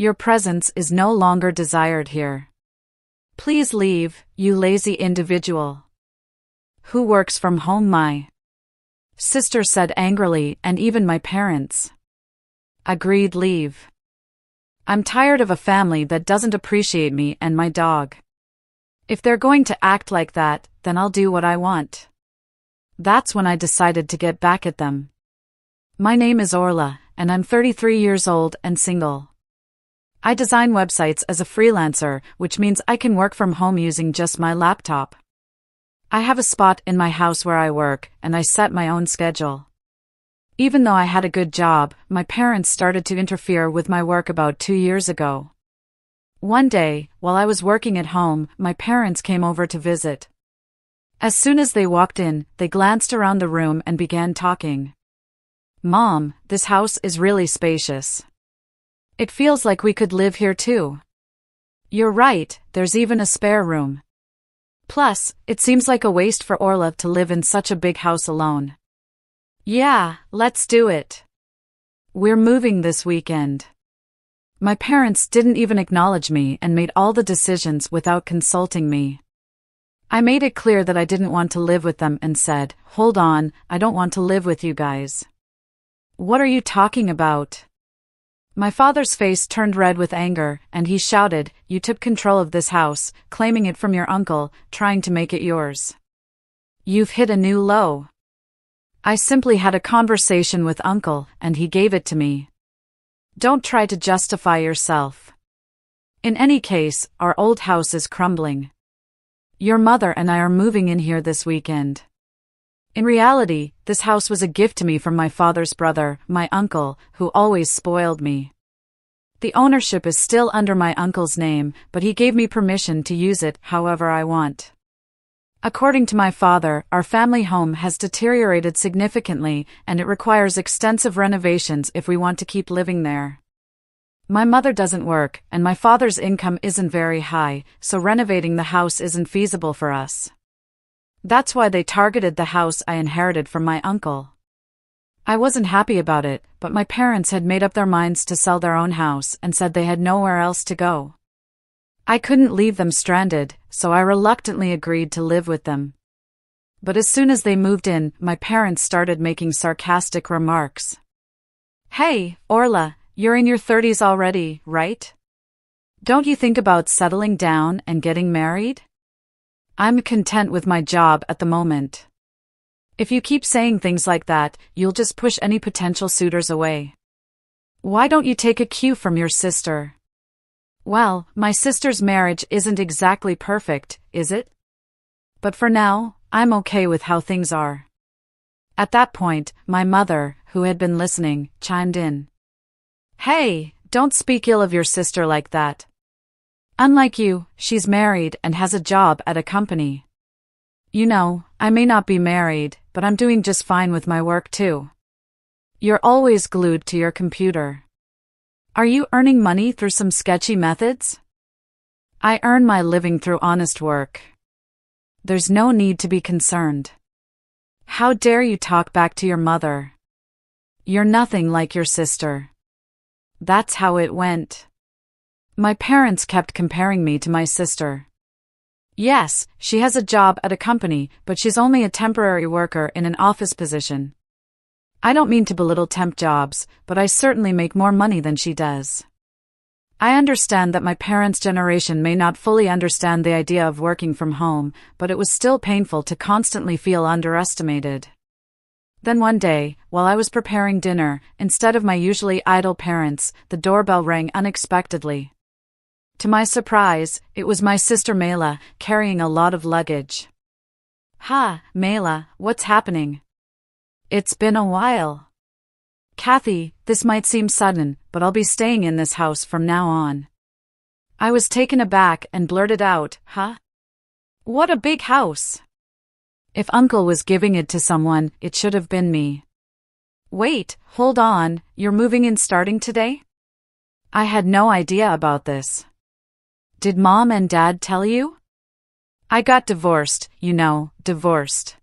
Your presence is no longer desired here. Please leave, you lazy individual. Who works from home? My sister said angrily, and even my parents agreed. Leave. I'm tired of a family that doesn't appreciate me and my dog. If they're going to act like that, then I'll do what I want. That's when I decided to get back at them. My name is Orla, and I'm 33 years old and single. I design websites as a freelancer, which means I can work from home using just my laptop. I have a spot in my house where I work, and I set my own schedule. Even though I had a good job, my parents started to interfere with my work about 2 years ago. One day, while I was working at home, my parents came over to visit. As soon as they walked in, they glanced around the room and began talking. Mom, this house is really spacious. It feels like we could live here too. You're right, there's even a spare room. Plus, it seems like a waste for Orla to live in such a big house alone. Yeah, let's do it. We're moving this weekend. My parents didn't even acknowledge me and made all the decisions without consulting me. I made it clear that I didn't want to live with them and said, "Hold on, I don't want to live with you guys." What are you talking about? My father's face turned red with anger, and he shouted, "You took control of this house, claiming it from your uncle, trying to make it yours. You've hit a new low." I simply had a conversation with Uncle, and he gave it to me. Don't try to justify yourself. In any case, our old house is crumbling. Your mother and I are moving in here this weekend. In reality, this house was a gift to me from my father's brother, my uncle, who always spoiled me. The ownership is still under my uncle's name, but he gave me permission to use it however I want. According to my father, our family home has deteriorated significantly, and it requires extensive renovations if we want to keep living there. My mother doesn't work, and my father's income isn't very high, so renovating the house isn't feasible for us. That's why they targeted the house I inherited from my uncle. I wasn't happy about it, but my parents had made up their minds to sell their own house and said they had nowhere else to go. I couldn't leave them stranded, so I reluctantly agreed to live with them. But as soon as they moved in, my parents started making sarcastic remarks. "Hey, Orla, you're in your 30s already, right? Don't you think about settling down and getting married? I'm content with my job at the moment. If you keep saying things like that, you'll just push any potential suitors away. Why don't you take a cue from your sister?" Well, my sister's marriage isn't exactly perfect, is it? But for now, I'm okay with how things are. At that point, my mother, who had been listening, chimed in. "Hey, don't speak ill of your sister like that. Unlike you, she's married and has a job at a company. You know, I may not be married, but I'm doing just fine with my work too. You're always glued to your computer. Are you earning money through some sketchy methods?" "I earn my living through honest work. There's no need to be concerned." "How dare you talk back to your mother? You're nothing like your sister." That's how it went. My parents kept comparing me to my sister. Yes, she has a job at a company, but she's only a temporary worker in an office position. I don't mean to belittle temp jobs, but I certainly make more money than she does. I understand that my parents' generation may not fully understand the idea of working from home, but it was still painful to constantly feel underestimated. Then one day, while I was preparing dinner, instead of my usually idle parents, the doorbell rang unexpectedly. To my surprise, it was my sister Mayla, carrying a lot of luggage. "Ha, Mayla, what's happening? It's been a while." "Kathy, this might seem sudden, but I'll be staying in this house from now on." I was taken aback and blurted out, "Huh? What a big house! If Uncle was giving it to someone, it should have been me." "Wait, hold on, you're moving in starting today?" I had no idea about this. "Did Mom and Dad tell you?" "I got divorced, you know, divorced.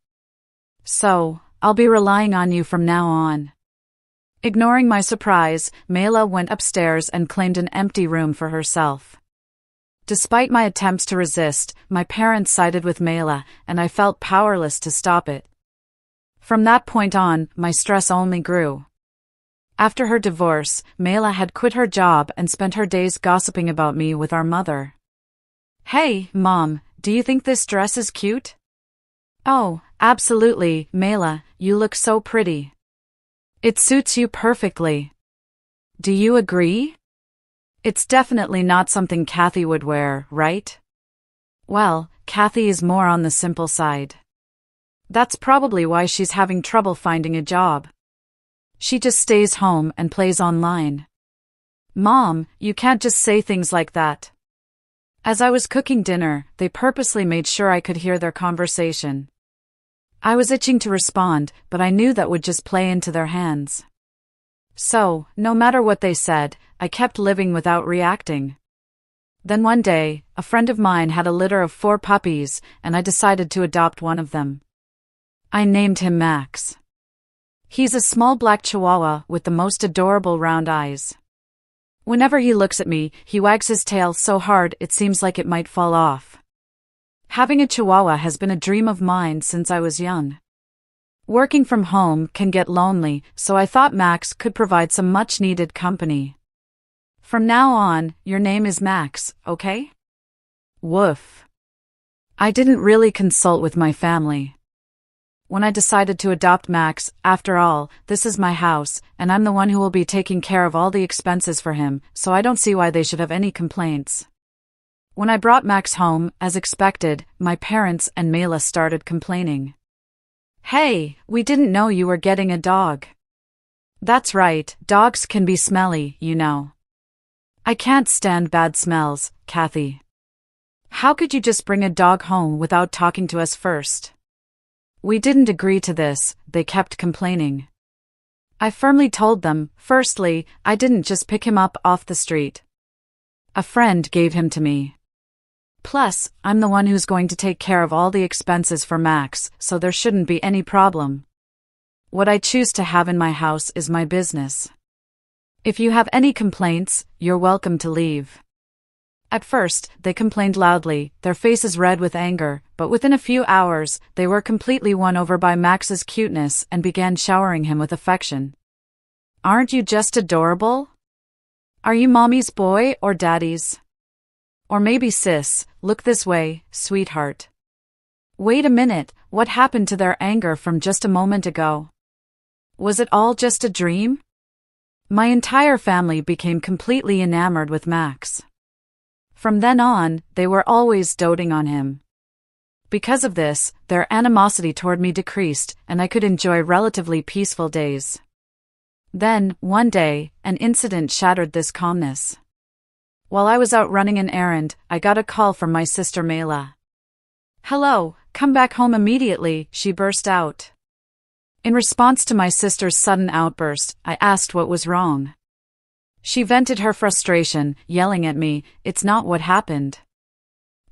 So, I'll be relying on you from now on." Ignoring my surprise, Mela went upstairs and claimed an empty room for herself. Despite my attempts to resist, my parents sided with Mela, and I felt powerless to stop it. From that point on, my stress only grew. After her divorce, Mela had quit her job and spent her days gossiping about me with our mother. "Hey, Mom, do you think this dress is cute?" "Oh, absolutely, Mela, you look so pretty. It suits you perfectly. Do you agree? It's definitely not something Kathy would wear, right?" "Well, Kathy is more on the simple side. That's probably why she's having trouble finding a job. She just stays home and plays online." "Mom, you can't just say things like that." As I was cooking dinner, they purposely made sure I could hear their conversation. I was itching to respond, but I knew that would just play into their hands. So, no matter what they said, I kept living without reacting. Then one day, a friend of mine had a litter of 4 puppies, and I decided to adopt one of them. I named him Max. He's a small black chihuahua with the most adorable round eyes. Whenever he looks at me, he wags his tail so hard it seems like it might fall off. Having a chihuahua has been a dream of mine since I was young. Working from home can get lonely, so I thought Max could provide some much-needed company. "From now on, your name is Max, okay?" Woof. I didn't really consult with my family. When I decided to adopt Max, after all, this is my house, and I'm the one who will be taking care of all the expenses for him, so I don't see why they should have any complaints. When I brought Max home, as expected, my parents and Mela started complaining. "Hey, we didn't know you were getting a dog." "That's right, dogs can be smelly, you know." "I can't stand bad smells, Kathy. How could you just bring a dog home without talking to us first?" "We didn't agree to this," they kept complaining. I firmly told them, firstly, I didn't just pick him up off the street. A friend gave him to me. Plus, I'm the one who's going to take care of all the expenses for Max, so there shouldn't be any problem. What I choose to have in my house is my business. If you have any complaints, you're welcome to leave. At first, they complained loudly, their faces red with anger, but within a few hours, they were completely won over by Max's cuteness and began showering him with affection. "Aren't you just adorable? Are you mommy's boy or daddy's? Or maybe sis, look this way, sweetheart." Wait a minute, what happened to their anger from just a moment ago? Was it all just a dream? My entire family became completely enamored with Max. From then on, they were always doting on him. Because of this, their animosity toward me decreased, and I could enjoy relatively peaceful days. Then, one day, an incident shattered this calmness. While I was out running an errand, I got a call from my sister Mela. "Hello, come back home immediately," she burst out. In response to my sister's sudden outburst, I asked what was wrong. She vented her frustration, yelling at me, "It's not what happened.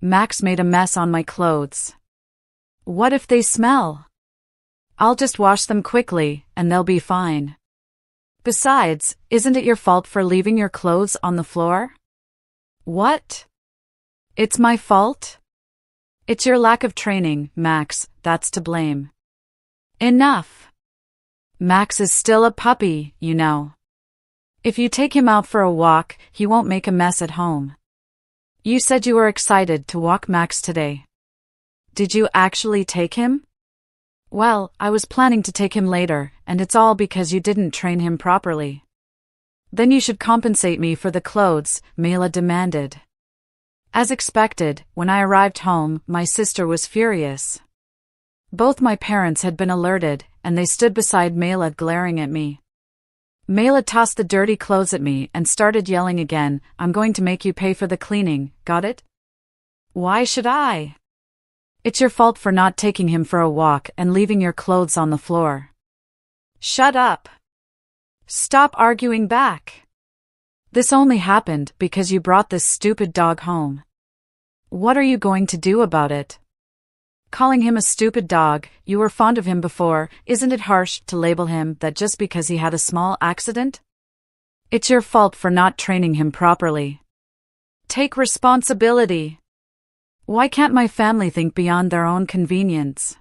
Max made a mess on my clothes. What if they smell? I'll just wash them quickly, and they'll be fine. Besides, isn't it your fault for leaving your clothes on the floor?" "What? It's my fault? It's your lack of training, Max, that's to blame." "Enough. Max is still a puppy, you know. If you take him out for a walk, he won't make a mess at home. You said you were excited to walk Max today. Did you actually take him?" "Well, I was planning to take him later, and it's all because you didn't train him properly." "Then you should compensate me for the clothes," Mela demanded. As expected, when I arrived home, my sister was furious. Both my parents had been alerted, and they stood beside Mela glaring at me. Mela tossed the dirty clothes at me and started yelling again, "I'm going to make you pay for the cleaning, got it?" "Why should I?" "It's your fault for not taking him for a walk and leaving your clothes on the floor." "Shut up. Stop arguing back. This only happened because you brought this stupid dog home. What are you going to do about it?" Calling him a stupid dog, you were fond of him before, isn't it harsh to label him that just because he had a small accident? It's your fault for not training him properly. Take responsibility. Why can't my family think beyond their own convenience?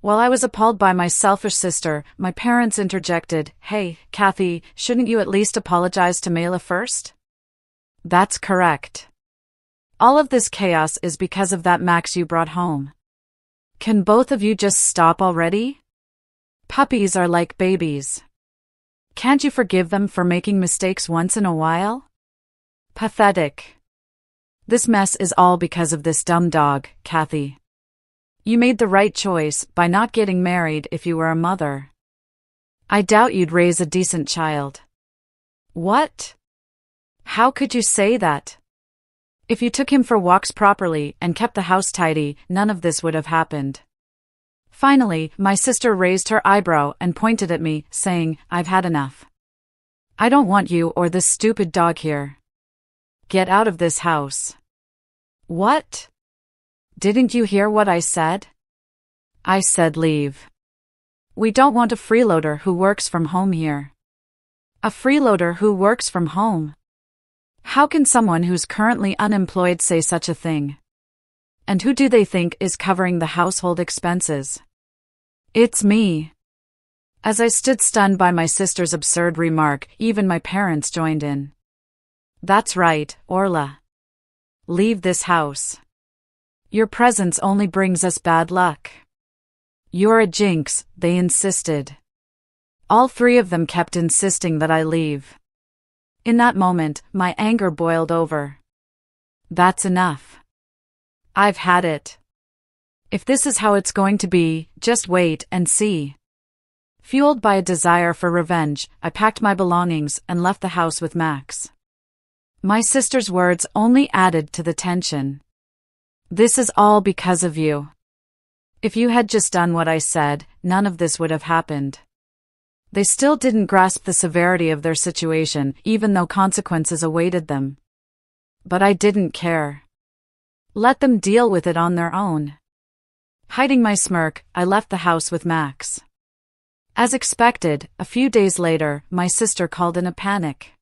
While I was appalled by my selfish sister, my parents interjected, "Hey, Kathy, shouldn't you at least apologize to Mela first?" That's correct. All of this chaos is because of that Max you brought home. Can both of you just stop already? Puppies are like babies. Can't you forgive them for making mistakes once in a while? Pathetic. This mess is all because of this dumb dog, Kathy. You made the right choice by not getting married if you were a mother. I doubt you'd raise a decent child. What? How could you say that? If you took him for walks properly and kept the house tidy, none of this would have happened. Finally, my sister raised her eyebrow and pointed at me, saying, "I've had enough. I don't want you or this stupid dog here. Get out of this house." What? Didn't you hear what I said? I said leave. We don't want a freeloader who works from home here. A freeloader who works from home? How can someone who's currently unemployed say such a thing? And who do they think is covering the household expenses? It's me. As I stood stunned by my sister's absurd remark, even my parents joined in. That's right, Orla. Leave this house. Your presence only brings us bad luck. You're a jinx, they insisted. All three of them kept insisting that I leave. In that moment, my anger boiled over. That's enough. I've had it. If this is how it's going to be, just wait and see. Fueled by a desire for revenge, I packed my belongings and left the house with Max. My sister's words only added to the tension. This is all because of you. If you had just done what I said, none of this would have happened. They still didn't grasp the severity of their situation, even though consequences awaited them. But I didn't care. Let them deal with it on their own. Hiding my smirk, I left the house with Max. As expected, a few days later, my sister called in a panic.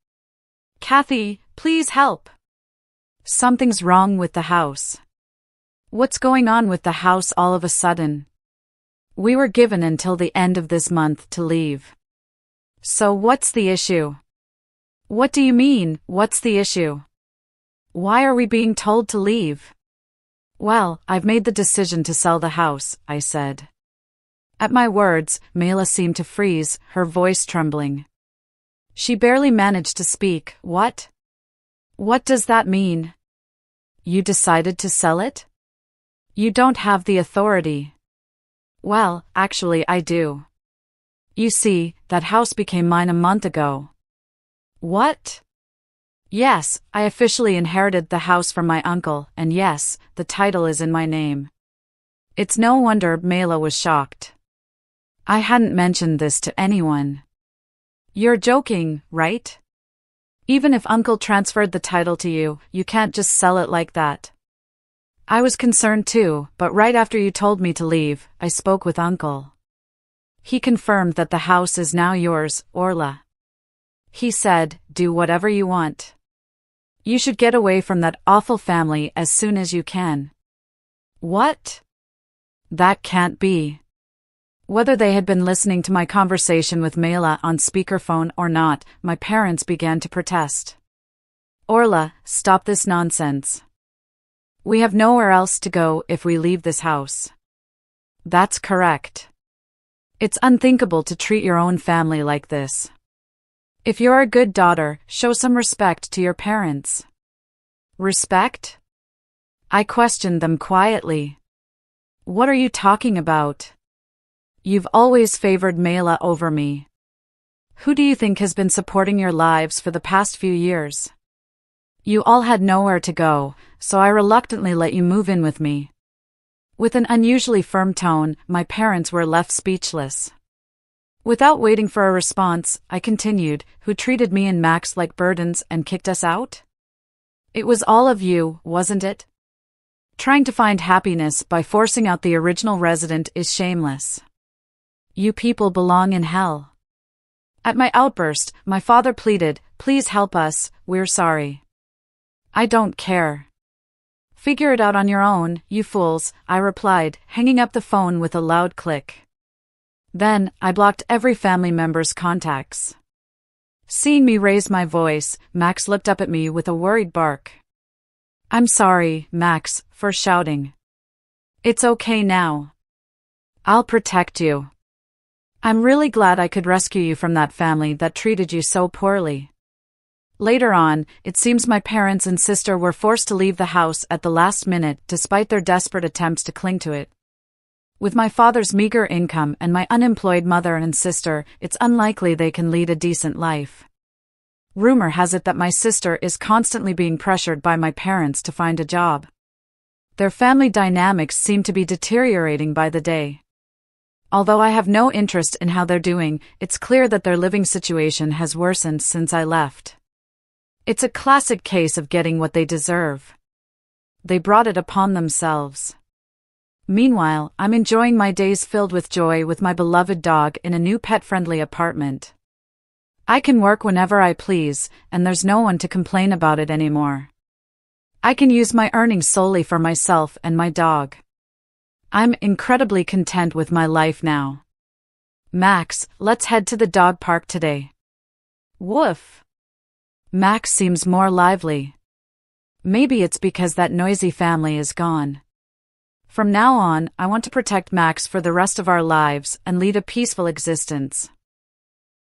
"Kathy, please help. Something's wrong with the house." What's going on with the house all of a sudden? We were given until the end of this month to leave. So what's the issue? What do you mean, what's the issue? Why are we being told to leave? Well, I've made the decision to sell the house, I said. At my words, Mela seemed to freeze, her voice trembling. She barely managed to speak. What? What does that mean? You decided to sell it? You don't have the authority. Well, actually I do. You see, that house became mine a month ago. What? Yes, I officially inherited the house from my uncle, and yes, the title is in my name. It's no wonder Mela was shocked. I hadn't mentioned this to anyone. You're joking, right? Even if Uncle transferred the title to you, you can't just sell it like that. I was concerned too, but right after you told me to leave, I spoke with Uncle. He confirmed that the house is now yours, Orla. He said, do whatever you want. You should get away from that awful family as soon as you can. What? That can't be. Whether they had been listening to my conversation with Mela on speakerphone or not, my parents began to protest. Orla, stop this nonsense. We have nowhere else to go if we leave this house. That's correct. It's unthinkable to treat your own family like this. If you're a good daughter, show some respect to your parents. Respect? I questioned them quietly. What are you talking about? You've always favored Mela over me. Who do you think has been supporting your lives for the past few years? You all had nowhere to go, so I reluctantly let you move in with me. With an unusually firm tone, my parents were left speechless. Without waiting for a response, I continued, who treated me and Max like burdens and kicked us out? It was all of you, wasn't it? Trying to find happiness by forcing out the original resident is shameless. You people belong in hell. At my outburst, my father pleaded, "Please help us, we're sorry." "I don't care." "Figure it out on your own, you fools," I replied, hanging up the phone with a loud click. Then, I blocked every family member's contacts. Seeing me raise my voice, Max looked up at me with a worried bark. "I'm sorry, Max, for shouting. It's okay now. I'll protect you. I'm really glad I could rescue you from that family that treated you so poorly." Later on, it seems my parents and sister were forced to leave the house at the last minute despite their desperate attempts to cling to it. With my father's meager income and my unemployed mother and sister, it's unlikely they can lead a decent life. Rumor has it that my sister is constantly being pressured by my parents to find a job. Their family dynamics seem to be deteriorating by the day. Although I have no interest in how they're doing, it's clear that their living situation has worsened since I left. It's a classic case of getting what they deserve. They brought it upon themselves. Meanwhile, I'm enjoying my days filled with joy with my beloved dog in a new pet-friendly apartment. I can work whenever I please, and there's no one to complain about it anymore. I can use my earnings solely for myself and my dog. I'm incredibly content with my life now. "Max, let's head to the dog park today." "Woof." Max seems more lively. Maybe it's because that noisy family is gone. From now on, I want to protect Max for the rest of our lives and lead a peaceful existence.